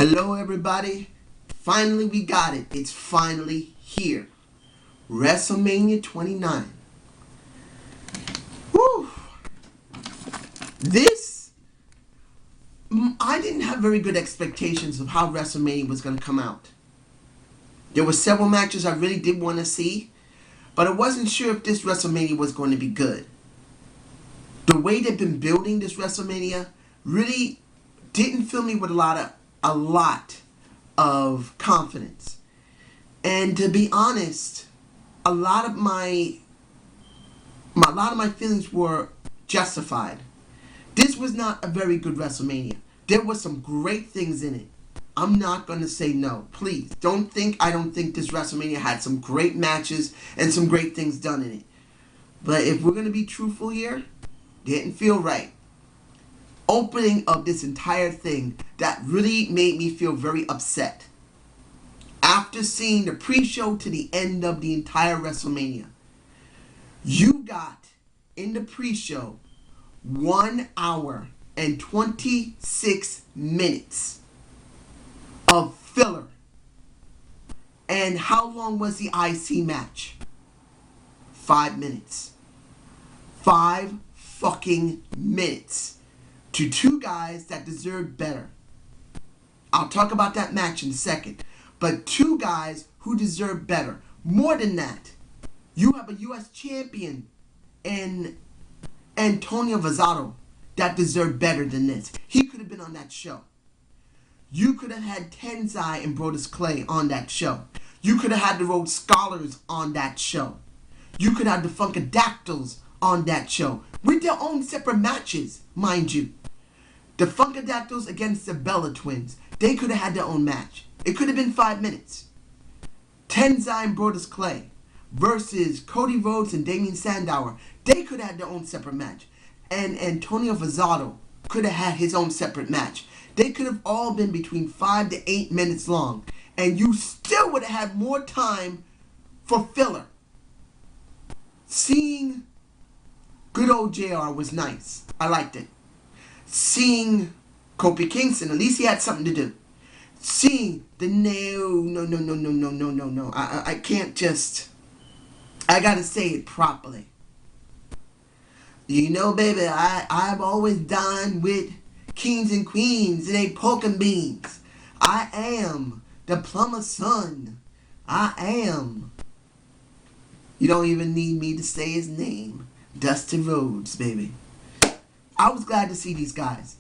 Hello everybody, finally we got it, it's finally here, WrestleMania 29. Woo! I didn't have very good expectations of how WrestleMania was going to come out. There were several matches I really did want to see, but I wasn't sure if this WrestleMania was going to be good. The way they've been building this WrestleMania really didn't fill me with a lot of confidence. And to be honest, a lot of my feelings were justified. This was not a very good WrestleMania. There were some great things in it. I'm not going to say no. Please, don't think I don't think this WrestleMania had some great matches and some great things done in it. But if we're going to be truthful here, didn't feel right. Opening of this entire thing, that really made me feel very upset. After seeing the pre-show to the end of the entire WrestleMania, you got in the pre-show 1 hour and 26 minutes of filler. And how long was the IC match? 5 minutes. 5 fucking minutes. To two guys that deserved better. I'll talk about that match in a second. But two guys who deserve better. More than that, you have a U.S. champion in Antonio Vazzato that deserved better than this. He could have been on that show. You could have had Tenzai and Brodus Clay on that show. You could have had the Rhodes Scholars on that show. You could have the Funkadactyls on that show. With their own separate matches, mind you. The Funkadactyls against the Bella Twins. They could have had their own match. It could have been 5 minutes. Tenzai and Brodus Clay versus Cody Rhodes and Damien Sandow. They could have had their own separate match. And Antonio Vazzato could have had his own separate match. They could have all been between 5 to 8 minutes long. And you still would have had more time for filler. Seeing good old JR was nice. I liked it. Seeing Kofi Kingston, at least he had something to do. Seeing the no. I can't just, I gotta say it properly. You know, baby, I've always dined with kings and queens and ate pork and beans. I am the plumber's son. I am. You don't even need me to say his name. Dusty Rhodes, baby. I was glad to see these guys.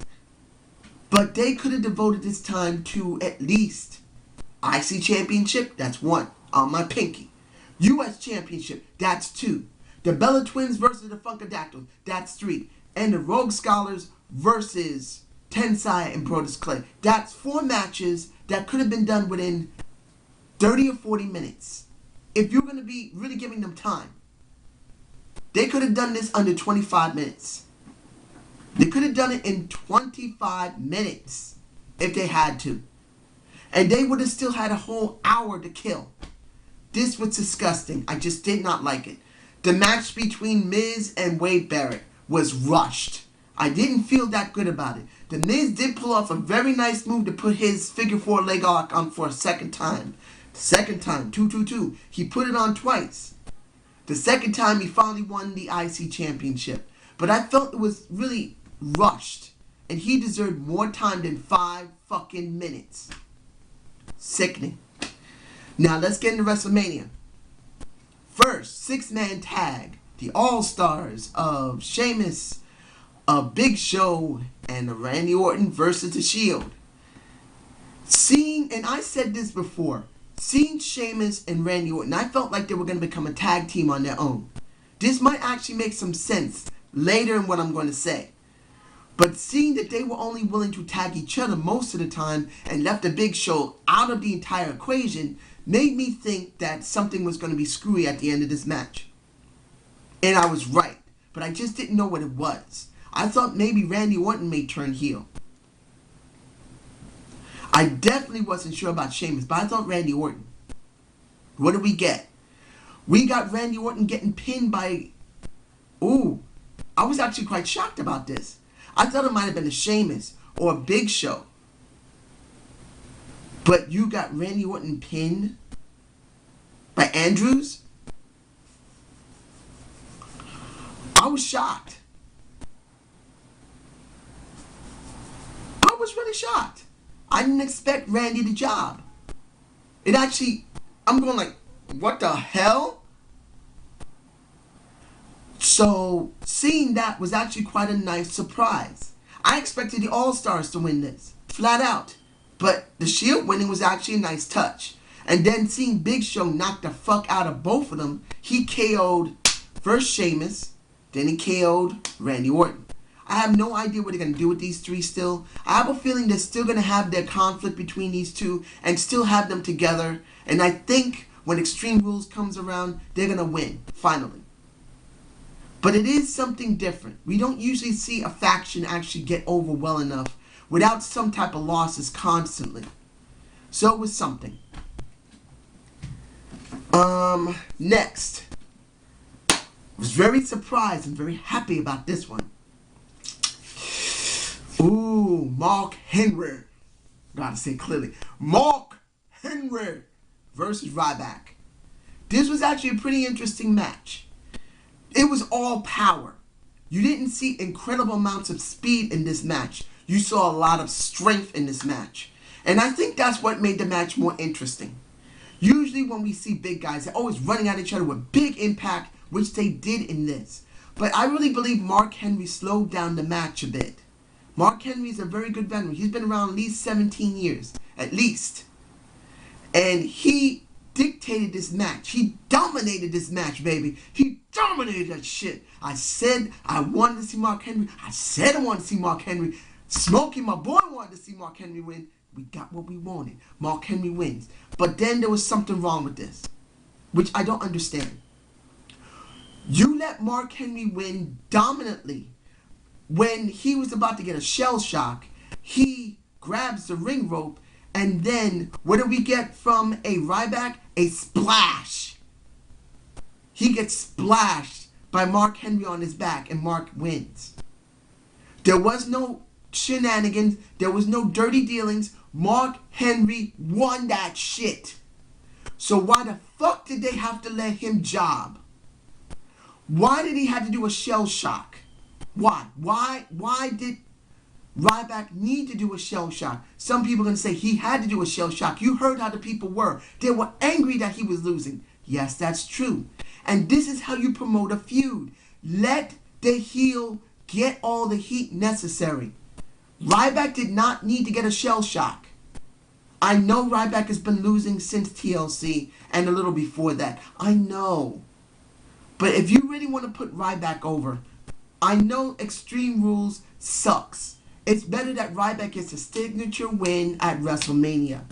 But they could have devoted this time to at least IC Championship, that's 1 on my pinky. US Championship, that's 2. The Bella Twins versus the Funkadactyls, that's 3. And the Rogue Scholars versus Tensai and Brodus Clay. That's 4 matches that could have been done within 30 or 40 minutes. If you're going to be really giving them time. They could have done this under 25 minutes. They could have done it in 25 minutes if they had to. And they would have still had a whole hour to kill. This was disgusting. I just did not like it. The match between Miz and Wade Barrett was rushed. I didn't feel that good about it. The Miz did pull off a very nice move to put his figure 4 leg lock on for a second time. Second time, 2-2-2. He put it on twice. The second time he finally won the IC Championship. But I felt it was really rushed. And he deserved more time than 5 fucking minutes. Sickening. Now let's get into WrestleMania. First, 6-man tag. The All-Stars of Sheamus, of Big Show, and Randy Orton versus The Shield. Seeing, and I said this before, seeing Sheamus and Randy Orton, I felt like they were going to become a tag team on their own. This might actually make some sense later in what I'm going to say. But seeing that they were only willing to tag each other most of the time and left the Big Show out of the entire equation made me think that something was going to be screwy at the end of this match. And I was right. But I just didn't know what it was. I thought maybe Randy Orton may turn heel. I definitely wasn't sure about Sheamus, but I thought Randy Orton. What did we get? We got Randy Orton getting pinned by... Ooh, I was actually quite shocked about this. I thought it might have been a Sheamus or a Big Show. But you got Randy Orton pinned by Andrews? I was shocked. I was really shocked. I didn't expect Randy the job. It actually, I'm going like, what the hell? So, seeing that was actually quite a nice surprise. I expected the All-Stars to win this, flat out. But the Shield winning was actually a nice touch. And then seeing Big Show knock the fuck out of both of them, he KO'd first Sheamus, then he KO'd Randy Orton. I have no idea what they're going to do with these three still. I have a feeling they're still going to have their conflict between these two and still have them together. And I think when Extreme Rules comes around, they're going to win, finally. But it is something different. We don't usually see a faction actually get over well enough without some type of losses constantly. So it was something. Next. Was very surprised and very happy about this one. Ooh, Mark Henry. Gotta say it clearly. Mark Henry versus Ryback. This was actually a pretty interesting match. It was all power. You didn't see incredible amounts of speed in this match. You saw a lot of strength in this match. And I think that's what made the match more interesting. Usually when we see big guys, they're always running at each other with big impact, which they did in this. But I really believe Mark Henry slowed down the match a bit. Mark Henry is a very good veteran. He's been around at least 17 years. At least. And he dictated this match. He dominated this match, baby. He dominated that shit. I said I wanted to see Mark Henry. I said I wanted to see Mark Henry. Smokey, my boy, wanted to see Mark Henry win. We got what we wanted. Mark Henry wins. But then there was something wrong with this, which I don't understand. You let Mark Henry win dominantly. When he was about to get a shell shock, he grabs the ring rope, and then what do we get from a Ryback? A splash. He gets splashed by Mark Henry on his back, and Mark wins. There was no shenanigans. There was no dirty dealings. Mark Henry won that shit. So why the fuck did they have to let him job? Why did he have to do a shell shock? Why? Why did Ryback need to do a shell shock? Some people are going to say he had to do a shell shock. You heard how the people were. They were angry that he was losing. Yes, that's true. And this is how you promote a feud. Let the heel get all the heat necessary. Ryback did not need to get a shell shock. I know Ryback has been losing since TLC and a little before that. I know. But if you really want to put Ryback over, I know Extreme Rules sucks. It's better that Ryback gets a signature win at WrestleMania.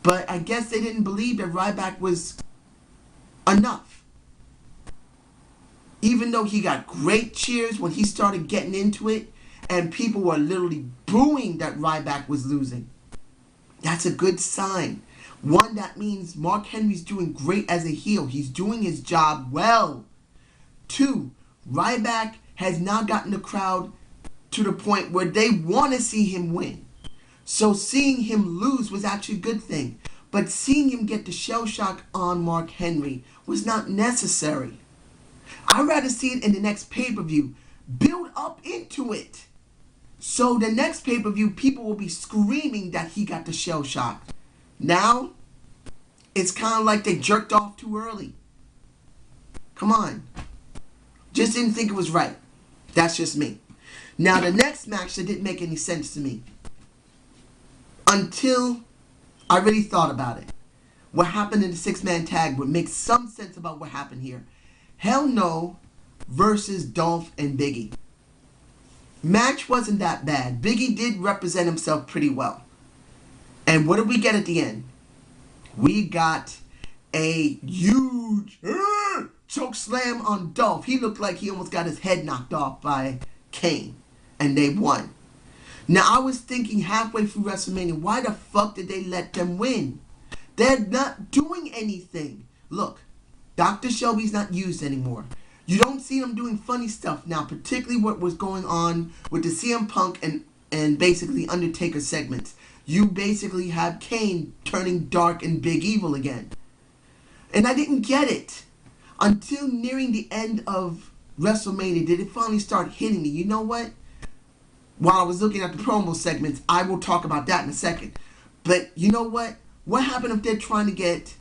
But I guess they didn't believe that Ryback was enough. Even though he got great cheers when he started getting into it, and people were literally booing that Ryback was losing. That's a good sign. One, that means Mark Henry's doing great as a heel. He's doing his job well. Two, Ryback has now gotten the crowd to the point where they want to see him win. So seeing him lose was actually a good thing. But seeing him get the shell shock on Mark Henry was not necessary. I'd rather see it in the next pay-per-view. Build up into it. So the next pay-per-view, people will be screaming that he got the shell shock. Now, it's kind of like they jerked off too early. Come on. Just didn't think it was right. That's just me. Now, the next match that didn't make any sense to me. Until I really thought about it. What happened in the six-man tag would make some sense about what happened here. Hell No versus Dolph and Biggie. Match wasn't that bad. Biggie did represent himself pretty well. And what did we get at the end? We got a huge choke slam on Dolph. He looked like he almost got his head knocked off by Kane. And they won. Now, I was thinking halfway through WrestleMania, why the fuck did they let them win? They're not doing anything. Look, Dr. Shelby's not used anymore. You don't see them doing funny stuff now, particularly what was going on with the CM Punk and basically Undertaker segments. you basically have Kane turning dark and big evil again. And I didn't get it until nearing the end of WrestleMania did it finally start hitting me. You know what? While I was looking at the promo segments, I will talk about that in a second. But you know what? What happened if they're trying to get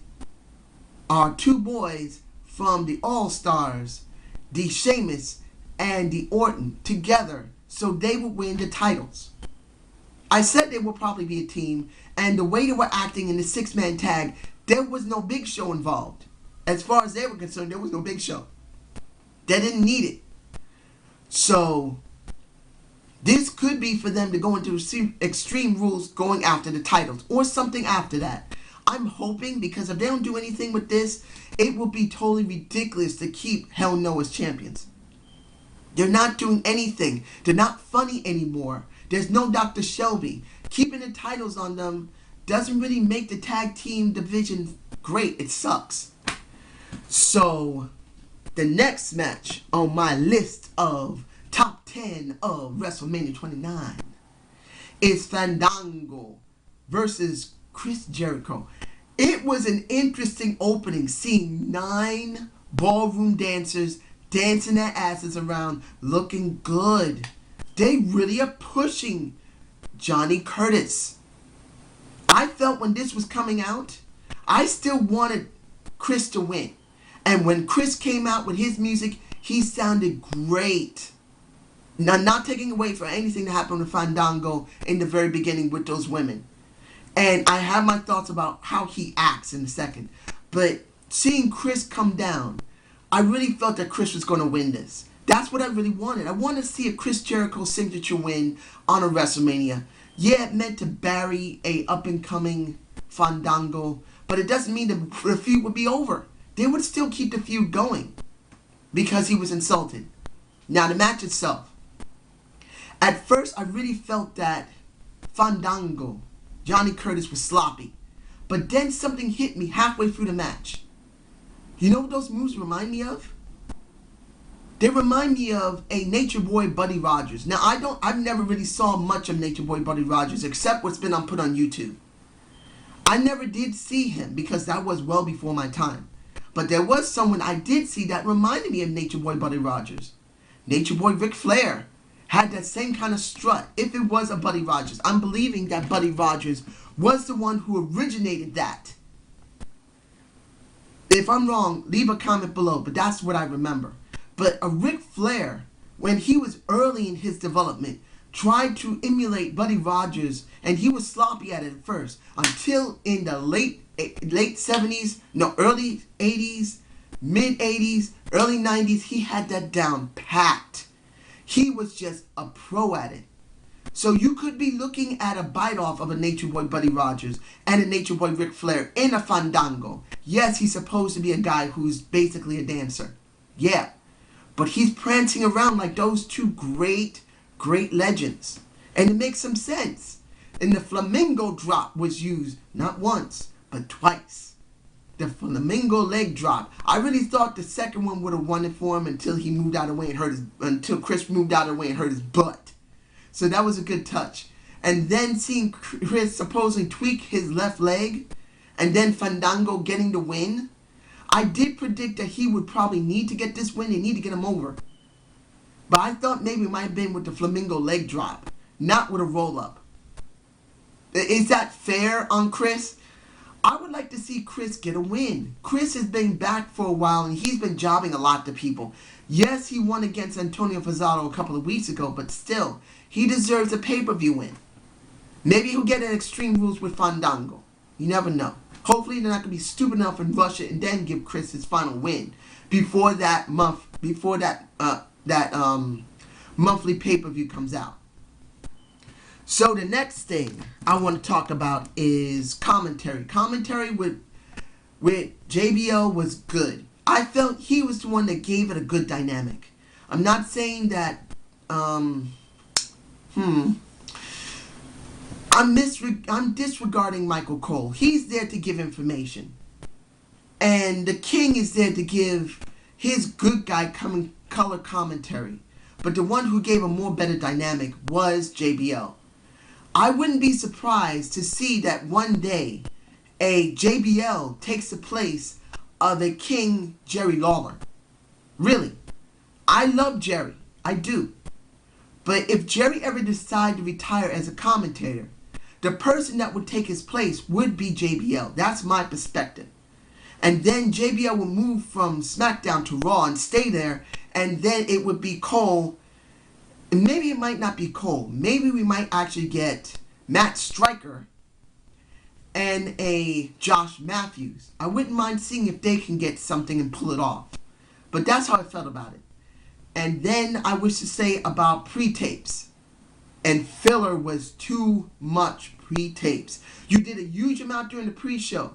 our two boys from the All-Stars, the Sheamus and the Orton, together so they would win the titles? I said they would probably be a team, and the way they were acting in the six-man tag, there was no Big Show involved. As far as they were concerned, there was no Big Show. They didn't need it. So this could be for them to go into Extreme Rules going after the titles or something after that. I'm hoping, because if they don't do anything with this, it will be totally ridiculous to keep Hell No as champions. They're not doing anything. They're not funny anymore. There's no Dr. Shelby. Keeping the titles on them doesn't really make the tag team division great. It sucks. So the next match on my list of top 10 of WrestleMania 29 is Fandango versus Chris Jericho. It was an interesting opening, seeing 9 ballroom dancers dancing their asses around, looking good. They really are pushing Johnny Curtis. I felt when this was coming out, I still wanted Chris to win. And when Chris came out with his music, he sounded great. Now, not taking away from anything that happened with Fandango in the very beginning with those women. And I have my thoughts about how he acts in a second. But seeing Chris come down, I really felt that Chris was going to win this. That's what I really wanted. I wanted to see a Chris Jericho signature win on a WrestleMania. Yeah, it meant to bury a up-and-coming Fandango, but it doesn't mean the feud would be over. They would still keep the feud going because he was insulted. Now, the match itself. At first, I really felt that Fandango, Johnny Curtis, was sloppy. But then something hit me halfway through the match. You know what those moves remind me of? They remind me of a Nature Boy Buddy Rogers. Now, I've never really saw much of Nature Boy Buddy Rogers except what's been put on YouTube. I never did see him because that was well before my time. But there was someone I did see that reminded me of Nature Boy Buddy Rogers. Nature Boy Ric Flair had that same kind of strut if it was a Buddy Rogers. I'm believing that Buddy Rogers was the one who originated that. If I'm wrong, leave a comment below, but that's what I remember. But a Ric Flair, when he was early in his development, tried to emulate Buddy Rogers, and he was sloppy at it at first, until in the late 70s, no, early 80s, mid 80s, early 90s, he had that down packed. He was just a pro at it. So you could be looking at a bite-off of a Nature Boy Buddy Rogers and a Nature Boy Ric Flair in a Fandango. Yes, he's supposed to be a guy who's basically a dancer. Yeah. But he's prancing around like those two great legends. And it makes some sense. And the flamingo drop was used not once, but twice. The flamingo leg drop. I really thought the second one would have won it for him until he moved out of the way and until Chris moved out of the way and hurt his butt. So that was a good touch. And then seeing Chris supposedly tweak his left leg and then Fandango getting the win, I did predict that he would probably need to get this win and need to get him over. But I thought maybe it might have been with the flamingo leg drop, not with a roll-up. Is that fair on Chris? I would like to see Chris get a win. Chris has been back for a while and he's been jobbing a lot to people. Yes, he won against Antonio Fazzaro a couple of weeks ago, but still, he deserves a pay-per-view win. Maybe he'll get an Extreme Rules with Fandango. You never know. Hopefully they're not going to be stupid enough and rush it and then give Chris his final win before that monthly pay-per-view comes out. So the next thing I want to talk about is commentary. Commentary with JBL was good. I felt he was the one that gave it a good dynamic. I'm not saying that I'm disregarding Michael Cole. He's there to give information. And the King is there to give his good guy color commentary. But the one who gave a more better dynamic was JBL. I wouldn't be surprised to see that one day a JBL takes the place of a King Jerry Lawler. Really. I love Jerry. I do. But if Jerry ever decided to retire as a commentator, the person that would take his place would be JBL. That's my perspective. And then JBL would move from SmackDown to Raw and stay there. And then it would be Cole. And maybe it might not be Cole. Maybe we might actually get Matt Striker and a Josh Matthews. I wouldn't mind seeing if they can get something and pull it off. But that's how I felt about it. And then I wish to say about pre-tapes. And filler was too much pre-tapes. You did a huge amount during the pre-show.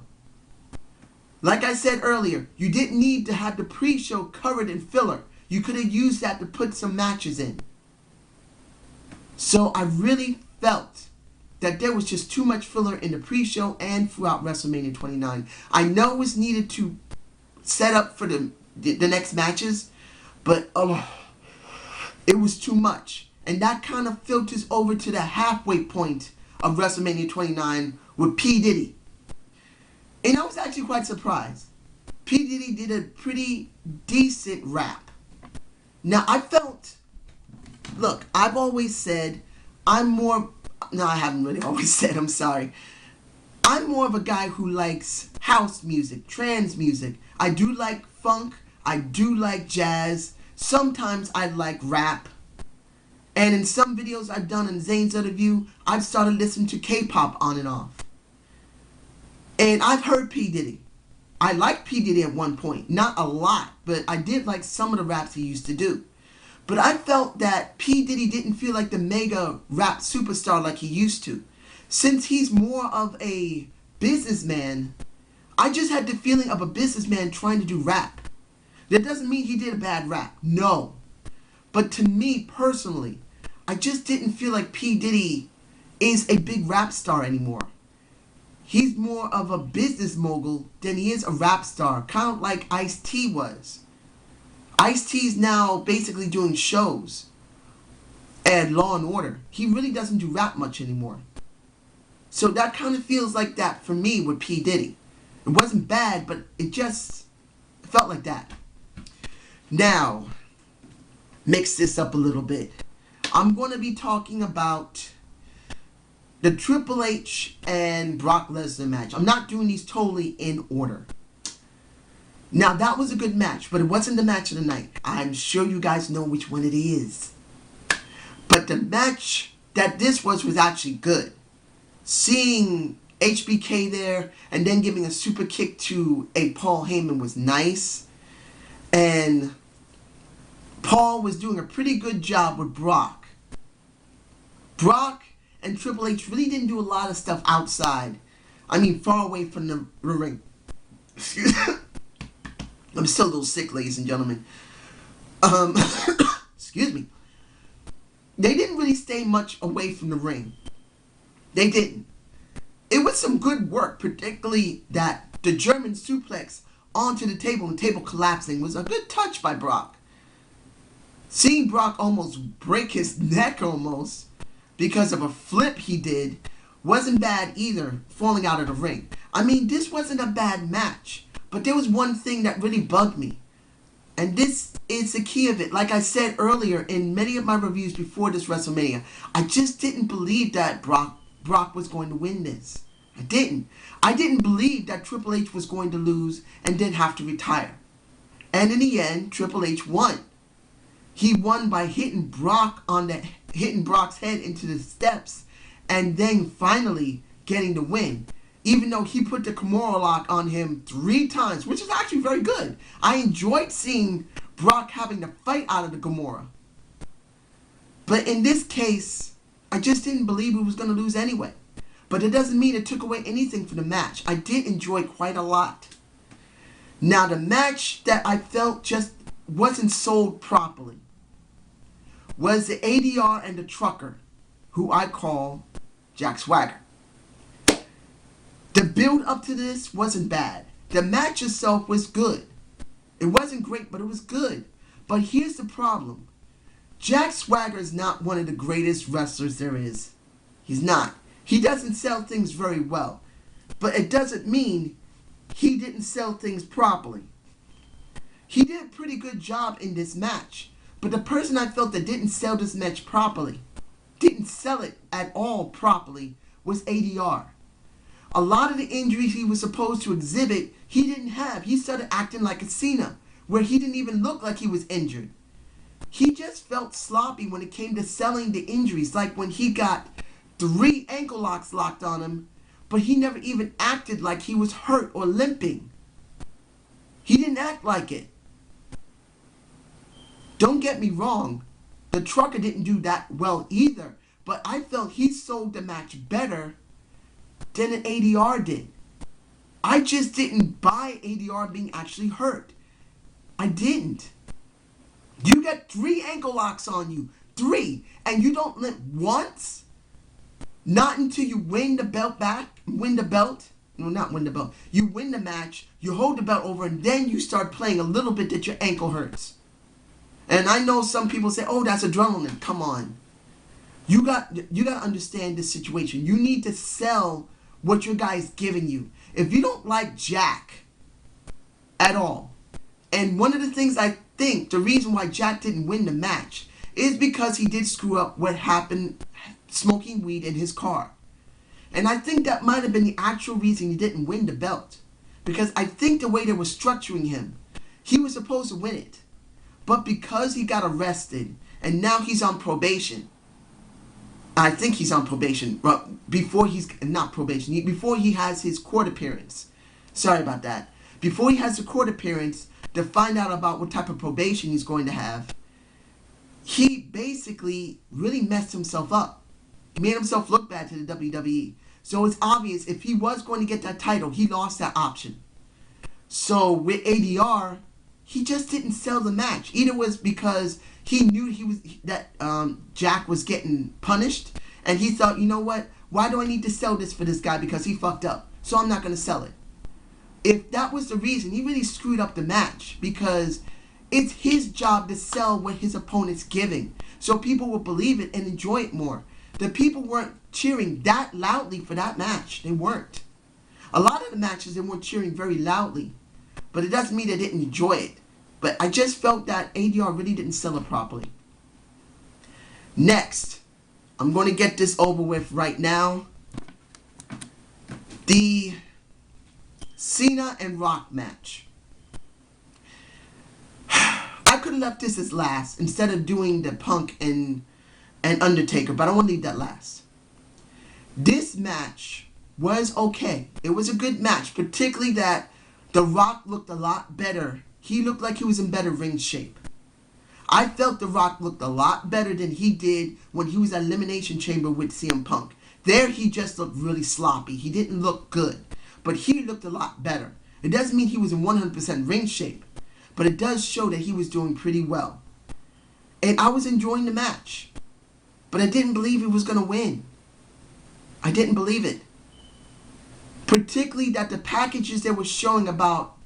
Like I said earlier, you didn't need to have the pre-show covered in filler. You could have used that to put some matches in. So I really felt that there was just too much filler in the pre-show and throughout WrestleMania 29. I know it was needed to set up for the next matches, but it was too much. And that kind of filters over to the halfway point of WrestleMania 29 with P. Diddy. And I was actually quite surprised. P. Diddy did a pretty decent rap. Now, I felt, look, I've always said I haven't really always said, I'm sorry. I'm more of a guy who likes house music, trance music. I do like funk. I do like jazz. Sometimes I like rap. And in some videos I've done in Zane's Other View, I've started listening to K-pop on and off. And I've heard P. Diddy. I liked P. Diddy at one point. Not a lot, but I did like some of the raps he used to do. But I felt that P. Diddy didn't feel like the mega rap superstar like he used to. Since he's more of a businessman, I just had the feeling of a businessman trying to do rap. That doesn't mean he did a bad rap. No. But to me personally, I just didn't feel like P. Diddy is a big rap star anymore. He's more of a business mogul than he is a rap star, kind of like Ice-T was. Ice-T's now basically doing shows and Law and Order. He really doesn't do rap much anymore. So that kind of feels like that for me with P. Diddy. It wasn't bad, but it just felt like that. Now, mix this up a little bit. I'm going to be talking about the Triple H and Brock Lesnar match. I'm not doing these totally in order. Now, that was a good match, but it wasn't the match of the night. I'm sure you guys know which one it is. But the match that this was actually good. Seeing HBK there and then giving a super kick to a Paul Heyman was nice. And Paul was doing a pretty good job with Brock. Brock and Triple H really didn't do a lot of stuff outside. I mean, far away from the ring. Excuse me. I'm still a little sick, ladies and gentlemen. Excuse me. They didn't really stay much away from the ring. They didn't. It was some good work, particularly that the German suplex onto the table and the table collapsing was a good touch by Brock. Seeing Brock almost break his neck almost because of a flip he did wasn't bad either, falling out of the ring. I mean, this wasn't a bad match. But there was one thing that really bugged me. And this is the key of it. Like I said earlier in many of my reviews before this WrestleMania, I just didn't believe that Brock was going to win this. I didn't. I didn't believe that Triple H was going to lose and then have to retire. And in the end, Triple H won. He won by hitting Brock's head into the steps and then finally getting the win. Even though he put the Kimura lock on him 3 times, which is actually very good. I enjoyed seeing Brock having to fight out of the Kimura. But in this case, I just didn't believe he was going to lose anyway. But it doesn't mean it took away anything from the match. I did enjoy quite a lot. Now, the match that I felt just wasn't sold properly was the ADR and the Trucker, who I call Jack Swagger. The build up to this wasn't bad. The match itself was good. It wasn't great, but it was good. But here's the problem. Jack Swagger is not one of the greatest wrestlers there is. He's not. He doesn't sell things very well. But it doesn't mean he didn't sell things properly. He did a pretty good job in this match. But the person I felt that didn't sell this match properly, didn't sell it at all properly, was ADR. A lot of the injuries he was supposed to exhibit, he didn't have. He started acting like a Cena, where he didn't even look like he was injured. He just felt sloppy when it came to selling the injuries, like when he got 3 ankle locks locked on him, but he never even acted like he was hurt or limping. He didn't act like it. Don't get me wrong, the trucker didn't do that well either, but I felt he sold the match better than an ADR did. I just didn't buy ADR being actually hurt. I didn't. You got 3 ankle locks on you. 3. And you don't limp once? Not until you win the belt back. Win the belt. No, not win the belt. You win the match. You hold the belt over. And then you start playing a little bit that your ankle hurts. And I know some people say, oh, that's adrenaline. Come on. You got to understand this situation. You need to sell what your guy's giving you. If you don't like Jack at all, and one of the things I think the reason why Jack didn't win the match is because he did screw up what happened smoking weed in his car. And I think that might have been the actual reason he didn't win the belt. Because I think the way they were structuring him, he was supposed to win it. But because he got arrested and now he's on probation, I think he's on probation, but before he's not probation, before he has his court appearance. Sorry about that. Before he has the court appearance to find out about what type of probation he's going to have, he basically really messed himself up. He made himself look bad to the WWE. So it's obvious if he was going to get that title, he lost that option. So with ADR, he just didn't sell the match. Either was because he knew Jack was getting punished, and he thought, you know what? Why do I need to sell this for this guy because he fucked up? So I'm not going to sell it. If that was the reason, he really screwed up the match because it's his job to sell what his opponent's giving so people will believe it and enjoy it more. The people weren't cheering that loudly for that match. They weren't. A lot of the matches, they weren't cheering very loudly, but it doesn't mean they didn't enjoy it. But I just felt that ADR really didn't sell it properly. Next, I'm going to get this over with right now. The Cena and Rock match. I could have left this as last instead of doing the Punk and Undertaker, but I want to leave that last. This match was okay. It was a good match, particularly that The Rock looked a lot better. He looked like he was in better ring shape. I felt The Rock looked a lot better than he did when he was at Elimination Chamber with CM Punk. There he just looked really sloppy. He didn't look good. But he looked a lot better. It doesn't mean he was in 100% ring shape. But it does show that he was doing pretty well. And I was enjoying the match. But I didn't believe he was going to win. I didn't believe it. Particularly that the packages they were showing about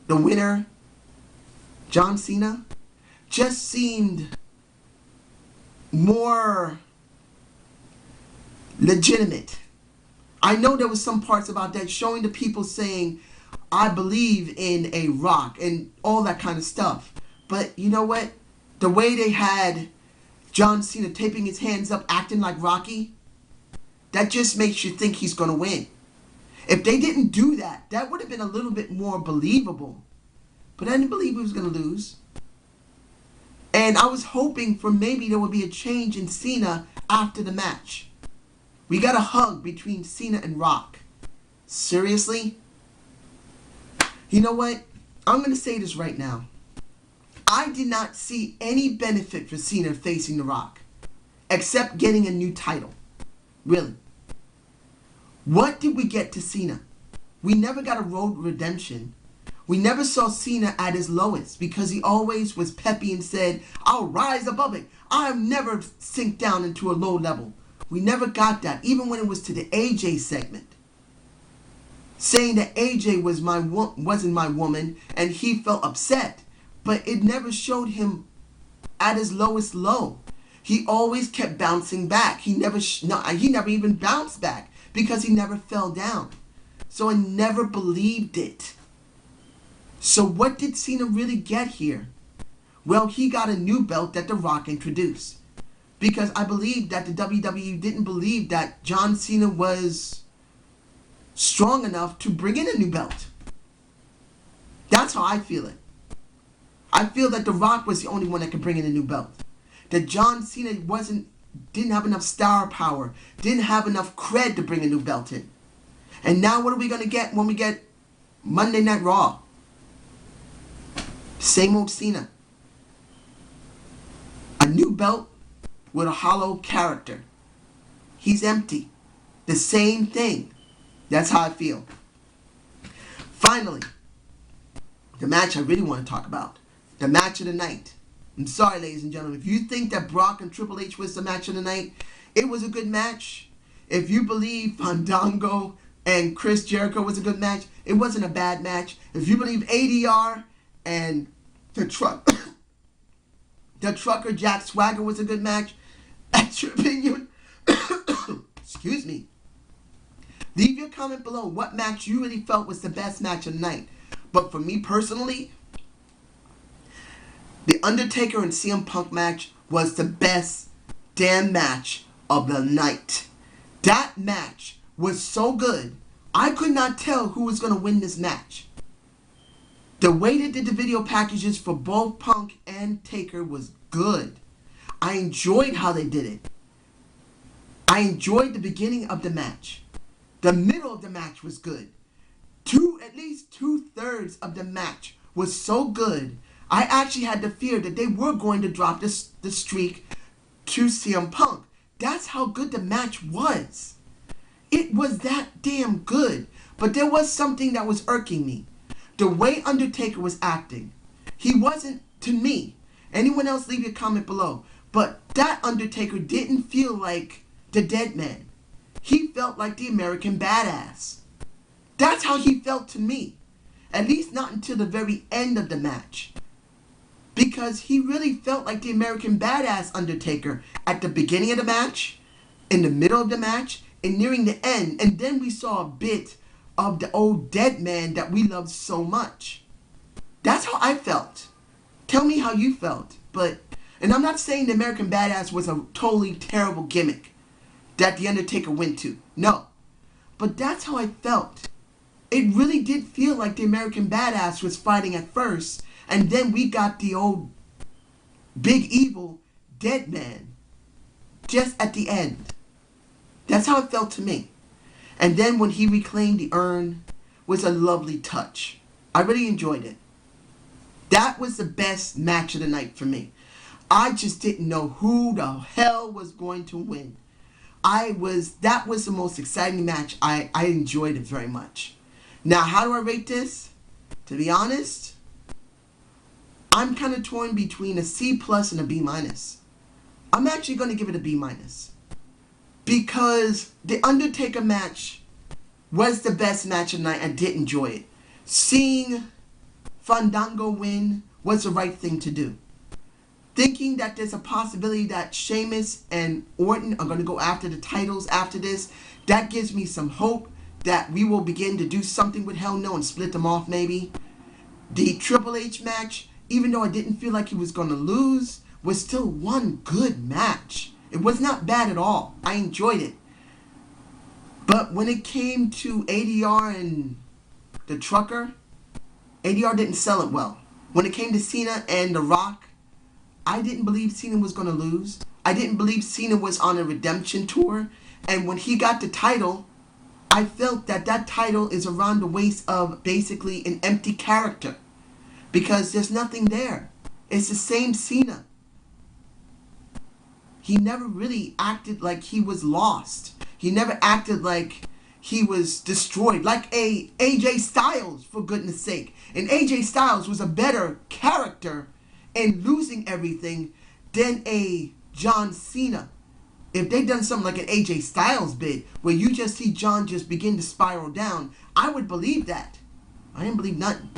the winner, John Cena, just seemed more legitimate. I know there was some parts about that showing the people saying, I believe in a Rock and all that kind of stuff. But you know what? The way they had John Cena taping his hands up, acting like Rocky, that just makes you think he's going to win. If they didn't do that, that would have been a little bit more believable. But I didn't believe he was going to lose. And I was hoping for maybe there would be a change in Cena after the match. We got a hug between Cena and Rock. Seriously? You know what? I'm going to say this right now. I did not see any benefit for Cena facing The Rock. Except getting a new title. Really. What did we get to Cena? We never got a road redemption. We never saw Cena at his lowest because he always was peppy and said, I'll rise above it. I'll never sink down into a low level. We never got that, even when it was to the AJ segment. Saying that AJ wasn't my woman and he felt upset. But it never showed him at his lowest low. He always kept bouncing back. He never even bounced back because he never fell down. So I never believed it. So what did Cena really get here? Well, he got a new belt that The Rock introduced. Because I believe that the WWE didn't believe that John Cena was strong enough to bring in a new belt. That's how I feel it. I feel that The Rock was the only one that could bring in a new belt. That John Cena didn't have enough star power, didn't have enough cred to bring a new belt in. And now what are we going to get when we get Monday Night Raw? Same old Cena. A new belt with a hollow character. He's empty. The same thing. That's how I feel. Finally, the match I really want to talk about. The match of the night. I'm sorry, ladies and gentlemen. If you think that Brock and Triple H was the match of the night, it was a good match. If you believe Fandango and Chris Jericho was a good match, it wasn't a bad match. If you believe ADR and the Trucker Jack Swagger was a good match, that's your opinion. Excuse me. Leave your comment below what match you really felt was the best match of the night. But for me personally, the Undertaker and CM Punk match was the best damn match of the night. That match was so good, I could not tell who was going to win this match. The way they did the video packages for both Punk and Taker was good. I enjoyed how they did it. I enjoyed the beginning of the match. The middle of the match was good. At least 2/3 of the match was so good, I actually had the fear that they were going to drop the streak to CM Punk. That's how good the match was. It was that damn good. But there was something that was irking me. The way Undertaker was acting. He wasn't, to me. Anyone else, leave your comment below. But that Undertaker didn't feel like the dead man. He felt like the American badass. That's how he felt to me. At least not until the very end of the match. Because he really felt like the American badass Undertaker at the beginning of the match, in the middle of the match, and nearing the end. And then we saw a bit of the old dead man that we loved so much. That's how I felt. Tell me how you felt. And I'm not saying the American badass was a totally terrible gimmick that the Undertaker went to. No. But that's how I felt. It really did feel like the American badass was fighting at first. And then we got the old big evil dead man just at the end. That's how it felt to me. And then when he reclaimed the urn was a lovely touch. I really enjoyed it. That was the best match of the night for me. I just didn't know who the hell was going to win. That was the most exciting match. I enjoyed it very much. Now, how do I rate this? To be honest, I'm kind of torn between a C+ and a B-. I'm actually going to give it a B-. Because the Undertaker match was the best match of the night. I did enjoy it. Seeing Fandango win was the right thing to do. Thinking that there's a possibility that Sheamus and Orton are going to go after the titles after this, that gives me some hope that we will begin to do something with Hell No and split them off maybe. The Triple H match, even though I didn't feel like he was going to lose, was still one good match. It was not bad at all. I enjoyed it. But when it came to ADR and the Trucker, ADR didn't sell it well. When it came to Cena and The Rock, I didn't believe Cena was going to lose. I didn't believe Cena was on a redemption tour. And when he got the title, I felt that that title is around the waist of basically an empty character. Because there's nothing there. It's the same Cena. He never really acted like he was lost. He never acted like he was destroyed. Like a AJ Styles, for goodness sake. And AJ Styles was a better character in losing everything than a John Cena. If they'd done something like an AJ Styles bit, where you just see John just begin to spiral down, I would believe that. I didn't believe nothing.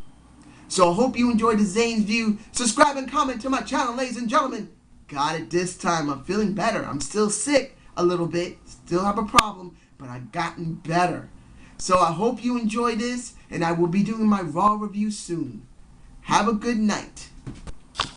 So I hope you enjoyed the Zane's View. Subscribe and comment to my channel, ladies and gentlemen. got it this time. I'm feeling better. I'm still sick a little bit. Still have a problem, but I've gotten better. So I hope you enjoy this, and I will be doing my Raw review soon. Have a good night.